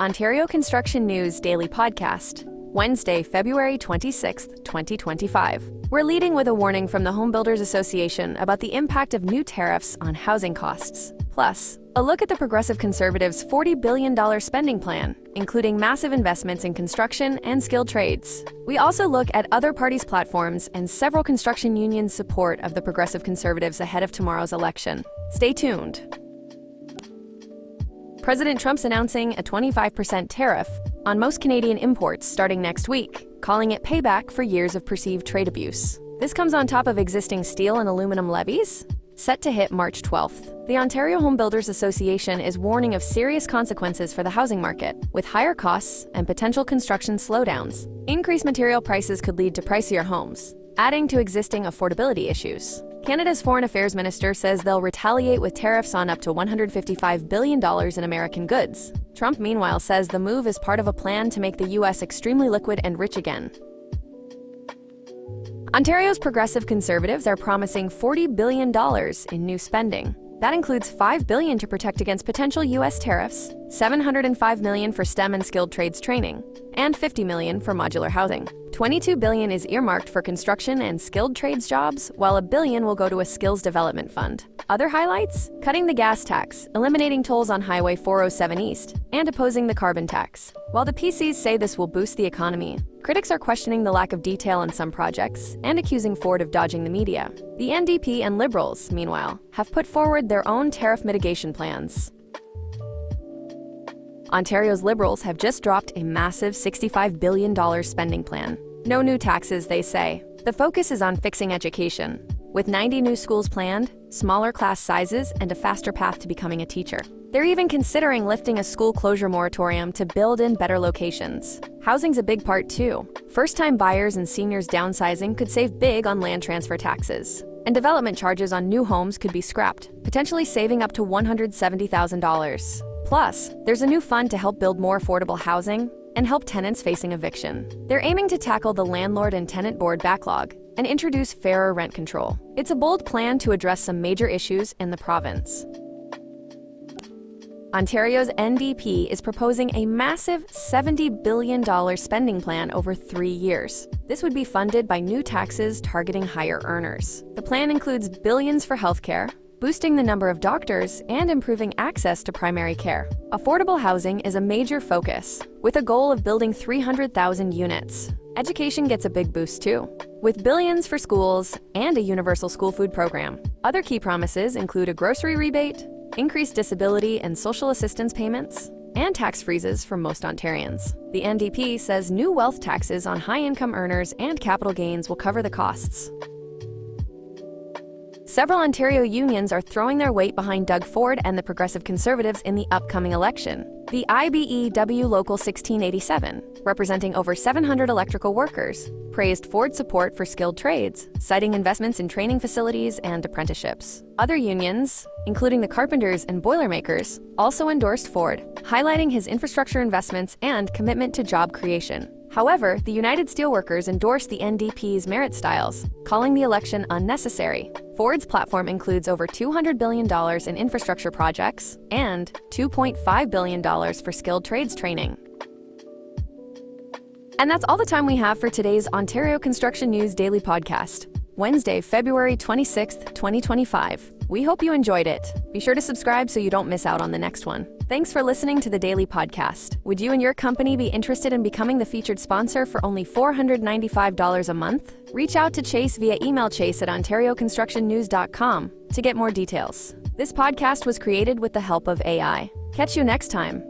Ontario Construction News Daily Podcast, Wednesday, February 26, 2025. We're leading with a warning from the Home Builders Association about the impact of new tariffs on housing costs. Plus, a look at the Progressive Conservatives' $40 billion spending plan, including massive investments in construction and skilled trades. We also look at other parties' platforms and several construction unions' support of the Progressive Conservatives ahead of tomorrow's election. Stay tuned. President Trump's announcing a 25% tariff on most Canadian imports starting next week, calling it payback for years of perceived trade abuse. This comes on top of existing steel and aluminum levies, set to hit March 12th. The Ontario Home Builders Association is warning of serious consequences for the housing market, with higher costs and potential construction slowdowns. Increased material prices could lead to pricier homes, adding to existing affordability issues. Canada's Foreign Affairs Minister says they'll retaliate with tariffs on up to $155 billion in American goods. Trump, meanwhile, says the move is part of a plan to make the U.S. extremely liquid and rich again. Ontario's Progressive Conservatives are promising $40 billion in new spending. That includes $5 billion to protect against potential U.S. tariffs, $705 million for STEM and skilled trades training, and $50 million for modular housing. $22 billion is earmarked for construction and skilled trades jobs, while $1 billion will go to a skills development fund. Other highlights? Cutting the gas tax, eliminating tolls on Highway 407 East, and opposing the carbon tax. While the PCs say this will boost the economy, critics are questioning the lack of detail in some projects and accusing Ford of dodging the media. The NDP and Liberals, meanwhile, have put forward their own tariff mitigation plans. Ontario's Liberals have just dropped a massive $65 billion spending plan. No new taxes, they say. The focus is on fixing education, with 90 new schools planned, smaller class sizes, and a faster path to becoming a teacher. They're even considering lifting a school closure moratorium to build in better locations. Housing's a big part too. First-time buyers and seniors downsizing could save big on land transfer taxes. And development charges on new homes could be scrapped, potentially saving up to $170,000. Plus, there's a new fund to help build more affordable housing and help tenants facing eviction. They're aiming to tackle the landlord and tenant board backlog and introduce fairer rent control. It's a bold plan to address some major issues in the province. Ontario's NDP is proposing a massive $70 billion spending plan over 3 years. This would be funded by new taxes targeting higher earners. The plan includes billions for healthcare, boosting the number of doctors, and improving access to primary care. Affordable housing is a major focus, with a goal of building 300,000 units. Education gets a big boost too, with billions for schools and a universal school food program. Other key promises include a grocery rebate, increased disability and social assistance payments, and tax freezes for most Ontarians. The NDP says new wealth taxes on high-income earners and capital gains will cover the costs. Several Ontario unions are throwing their weight behind Doug Ford and the Progressive Conservatives in the upcoming election. The IBEW Local 1687, representing over 700 electrical workers, praised Ford's support for skilled trades, citing investments in training facilities and apprenticeships. Other unions, including the carpenters and boilermakers, also endorsed Ford, highlighting his infrastructure investments and commitment to job creation. However, the United Steelworkers endorsed the NDP's merit styles, calling the election unnecessary. Ford's platform includes over $200 billion in infrastructure projects and $2.5 billion for skilled trades training. And that's all the time we have for today's Ontario Construction News Daily Podcast, Wednesday, February 26, 2025. We hope you enjoyed it. Be sure to subscribe so you don't miss out on the next one. Thanks for listening to the Daily Podcast. Would you and your company be interested in becoming the featured sponsor for only $495 a month? Reach out to Chase via email chase@ontarioconstructionnews.com to get more details. This podcast was created with the help of AI. Catch you next time.